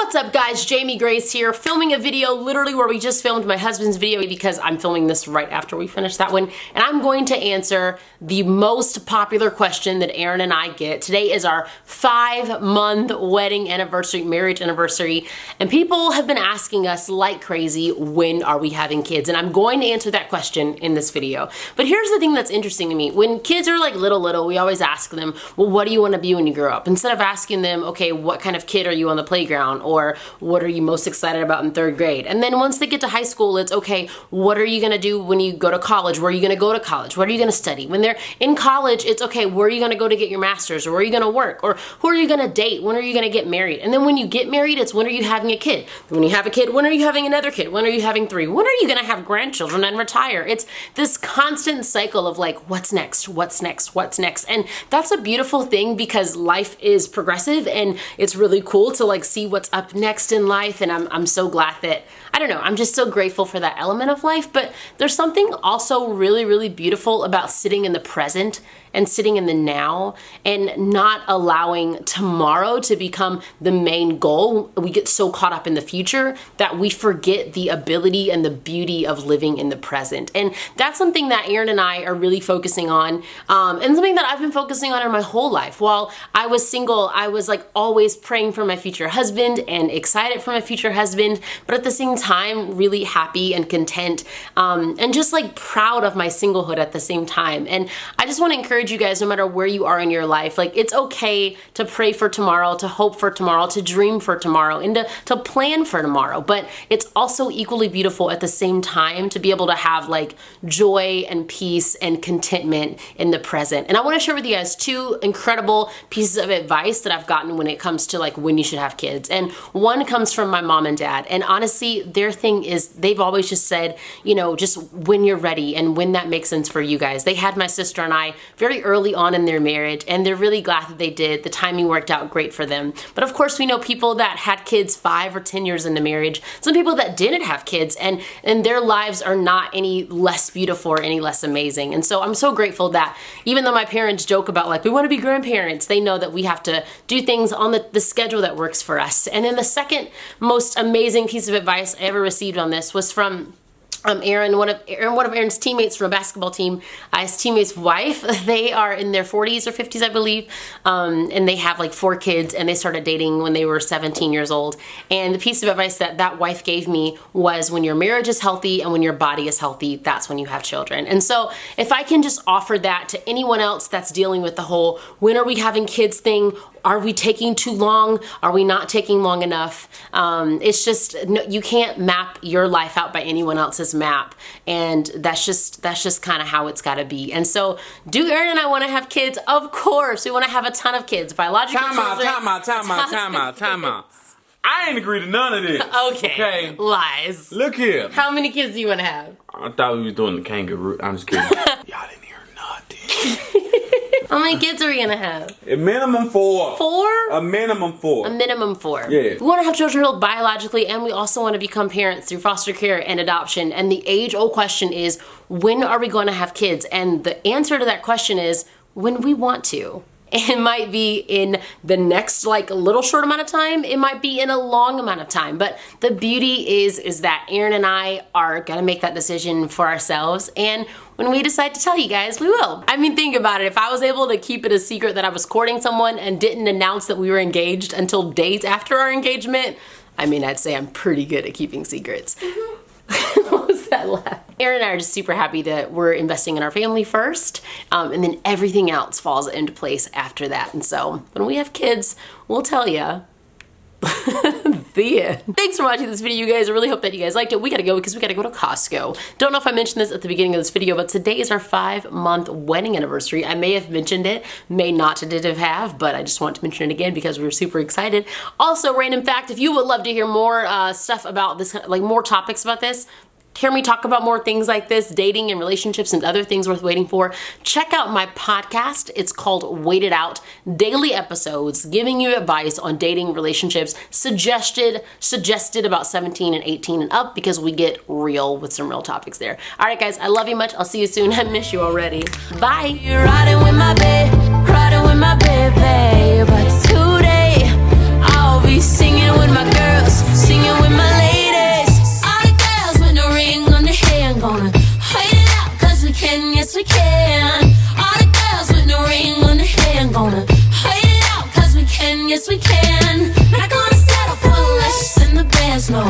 What's up guys, Jamie Grace here, filming a video literally where we just filmed my husband's video because I'm filming this right after we finish that one, and I'm going to answer the most popular question that Aaron and I get. Today is our 5-month wedding anniversary, marriage anniversary, and people have been asking us like crazy, when are we having kids? And I'm going to answer that question in this video. But here's the thing that's interesting to me. When kids are like little, we always ask them, well, what do you want to be when you grow up? Instead of asking them, okay, what kind of kid are you on the playground? Or what are you most excited about in 3rd grade? And then once they get to high school, it's okay, what are you gonna do when you go to college? Where are you gonna go to college? What are you gonna study? When they're in college, it's okay, where are you gonna go to get your master's? Or where are you gonna work? Or who are you gonna date? When are you gonna get married? And then when you get married, it's when are you having a kid? When you have a kid, when are you having another kid? When are you having 3? When are you gonna have grandchildren and retire? It's this constant cycle of like, what's next? What's next? What's next? And that's a beautiful thing because life is progressive and it's really cool to like see what's up next in life, and I'm so glad that, I don't know, I'm just so grateful for that element of life. But there's something also really beautiful about sitting in the present and sitting in the now and not allowing tomorrow to become the main goal. We get so caught up in the future that we forget the ability and the beauty of living in the present. And that's something that Aaron and I are really focusing on, and something that I've been focusing on in my whole life. While I was single, I was like always praying for my future husband and excited for my future husband, but at the same time really happy and content, and just like proud of my singlehood at the same time. And I just want to encourage you guys, no matter where you are in your life, like it's okay to pray for tomorrow, to hope for tomorrow, to dream for tomorrow, and to plan for tomorrow. But it's also equally beautiful at the same time to be able to have like joy and peace and contentment in the present. And I want to share with you guys 2 incredible pieces of advice that I've gotten when it comes to like when you should have kids. And one comes from my mom and dad. And honestly, their thing is they've always just said, you know, just when you're ready and when that makes sense for you guys. They had my sister and I very early on in their marriage, and they're really glad that they did. The timing worked out great for them. But of course, we know people that had kids 5 or 10 years into marriage, some people that didn't have kids, and their lives are not any less beautiful or any less amazing. And so I'm so grateful that even though my parents joke about like, we want to be grandparents, they know that we have to do things on the schedule that works for us. And then the second most amazing piece of advice I ever received on this was from Aaron, one of Aaron's teammates from a basketball team, his teammate's wife. They are in their 40s or 50s, I believe, and they have like 4 kids, and they started dating when they were 17 years old. And the piece of advice that that wife gave me was, when your marriage is healthy and when your body is healthy, that's when you have children. And so if I can just offer that to anyone else that's dealing with the whole, when are we having kids thing, are we taking too long? Are we not taking long enough? It's just, no, you can't map your life out by anyone else's map. And that's just kind of how it's gotta be. And so, do Aaron and I wanna have kids? Of course, we wanna have a ton of kids. Biological children. Time out. I ain't agree to none of this. Okay. Lies. Look here. How many kids do you wanna have? I thought we was doing the kangaroo. I'm just kidding. Y'all didn't hear nothing. How many kids are we gonna have? A minimum 4. 4? A minimum 4. A minimum 4. Yeah. We want to have children both biologically, and we also want to become parents through foster care and adoption. And the age-old question is, when are we going to have kids? And the answer to that question is, when we want to. It might be in the next like little short amount of time. It might be in a long amount of time. But the beauty is that Aaron and I are gonna make that decision for ourselves. And when we decide to tell you guys, we will. I mean, think about it. If I was able to keep it a secret that I was courting someone and didn't announce that we were engaged until days after our engagement, I mean, I'd say I'm pretty good at keeping secrets. What was that laugh? Aaron and I are just super happy that we're investing in our family first, and then everything else falls into place after that. And so when we have kids, we'll tell you. The end. Thanks for watching this video, you guys. I really hope that you guys liked it. We gotta go because we gotta go to Costco. Don't know if I mentioned this at the beginning of this video, but today is our 5-month wedding anniversary. I may have mentioned it, may not have, but I just want to mention it again because we were super excited. Also, random fact, if you would love to hear more stuff about this, like more topics about this, hear me talk about more things like this, dating and relationships and other things worth waiting for, check out my podcast. It's called Wait It Out. Daily episodes giving you advice on dating, relationships, suggested about 17 and 18 and up, because we get real with some real topics there. All right, guys, I love you much. I'll see you soon. I miss you already. Bye. You're riding with my baby, but today I'll be singing with my girl. we can. All the girls with no ring on their hand gonna hide it out, cause we can, yes we can. Not gonna settle for less than the best, no.